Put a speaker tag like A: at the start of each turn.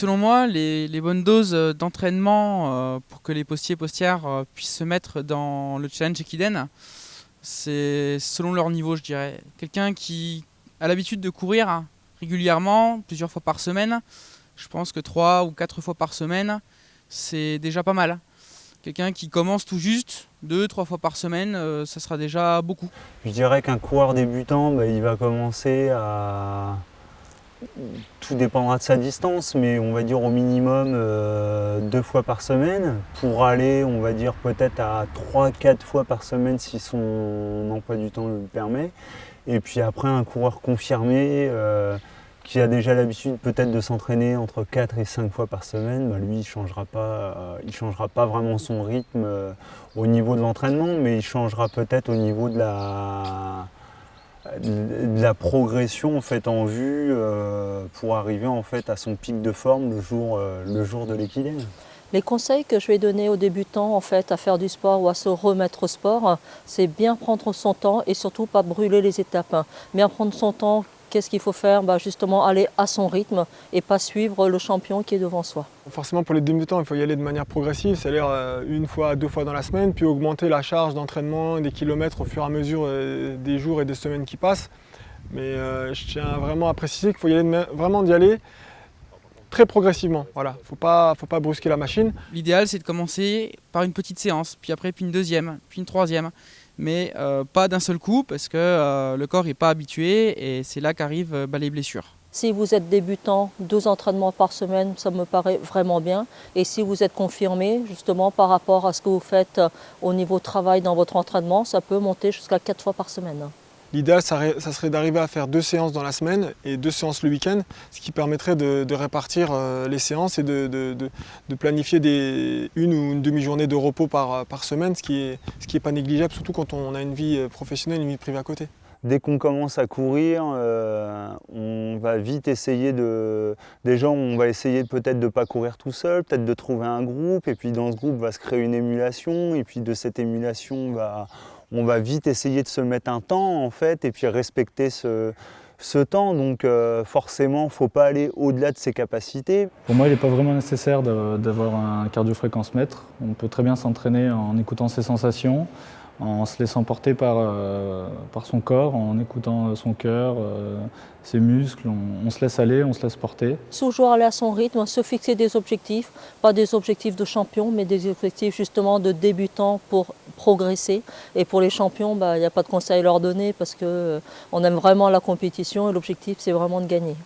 A: selon moi, les bonnes doses d'entraînement pour que les postiers et postières puissent se mettre dans le challenge Ekiden, c'est selon leur niveau, je dirais. Quelqu'un qui a l'habitude de courir régulièrement, plusieurs fois par semaine, je pense que 3 ou 4 fois par semaine, c'est déjà pas mal. Quelqu'un qui commence tout juste, 2, 3 fois par semaine, ça sera déjà beaucoup.
B: Je dirais qu'un coureur débutant, il va commencer à... Tout dépendra de sa distance, mais on va dire au minimum 2 fois par semaine, pour aller, on va dire peut-être à 3, 4 fois par semaine si son emploi du temps le permet. Et puis après, un coureur confirmé qui a déjà l'habitude peut-être de s'entraîner entre 4 et 5 fois par semaine, lui, il changera pas vraiment son rythme au niveau de l'entraînement, mais il changera peut-être au niveau de la progression en fait, en vue pour arriver en fait, à son pic de forme le jour de l'Ekiden.
C: Les conseils que je vais donner aux débutants en fait, à faire du sport ou à se remettre au sport, c'est bien prendre son temps et surtout pas brûler les étapes. Bien prendre son temps, qu'est-ce qu'il faut faire? Justement aller à son rythme et pas suivre le champion qui est devant soi.
D: Forcément pour les débutants, il faut y aller de manière progressive, c'est-à-dire 1 fois, 2 fois dans la semaine, puis augmenter la charge d'entraînement des kilomètres au fur et à mesure des jours et des semaines qui passent. Mais je tiens vraiment à préciser qu'il faut y aller vraiment d'y aller très progressivement. Voilà, faut pas brusquer la machine.
A: L'idéal, c'est de commencer par une petite séance, puis après puis une deuxième, puis une troisième. Mais pas d'un seul coup, parce que le corps n'est pas habitué et c'est là qu'arrivent les blessures.
C: Si vous êtes débutant, 2 entraînements par semaine, ça me paraît vraiment bien. Et si vous êtes confirmé, justement, par rapport à ce que vous faites au niveau travail dans votre entraînement, ça peut monter jusqu'à 4 fois par semaine.
D: L'idéal, ça serait d'arriver à faire 2 séances dans la semaine et 2 séances le week-end, ce qui permettrait de répartir les séances et de planifier une ou une demi-journée de repos par semaine, ce qui est pas négligeable, surtout quand on a une vie professionnelle, une vie privée à côté.
B: Dès qu'on commence à courir, on va vite essayer Déjà, on va essayer peut-être de ne pas courir tout seul, peut-être de trouver un groupe, et puis dans ce groupe va se créer une émulation, et puis de cette émulation, on va vite essayer de se mettre un temps, en fait, et puis respecter ce temps. Donc forcément, il ne faut pas aller au-delà de ses capacités.
E: Pour moi, il n'est pas vraiment nécessaire d'avoir un cardio-fréquence-mètre. On peut très bien s'entraîner en écoutant ses sensations, en se laissant porter par son corps, en écoutant son cœur, ses muscles. On se laisse aller, on se laisse porter.
C: Toujours aller à son rythme, se fixer des objectifs, pas des objectifs de champion, mais des objectifs justement de débutant pour progresser. Et pour les champions, il n'y a pas de conseil à leur donner parce qu'on aime vraiment la compétition et l'objectif, c'est vraiment de gagner.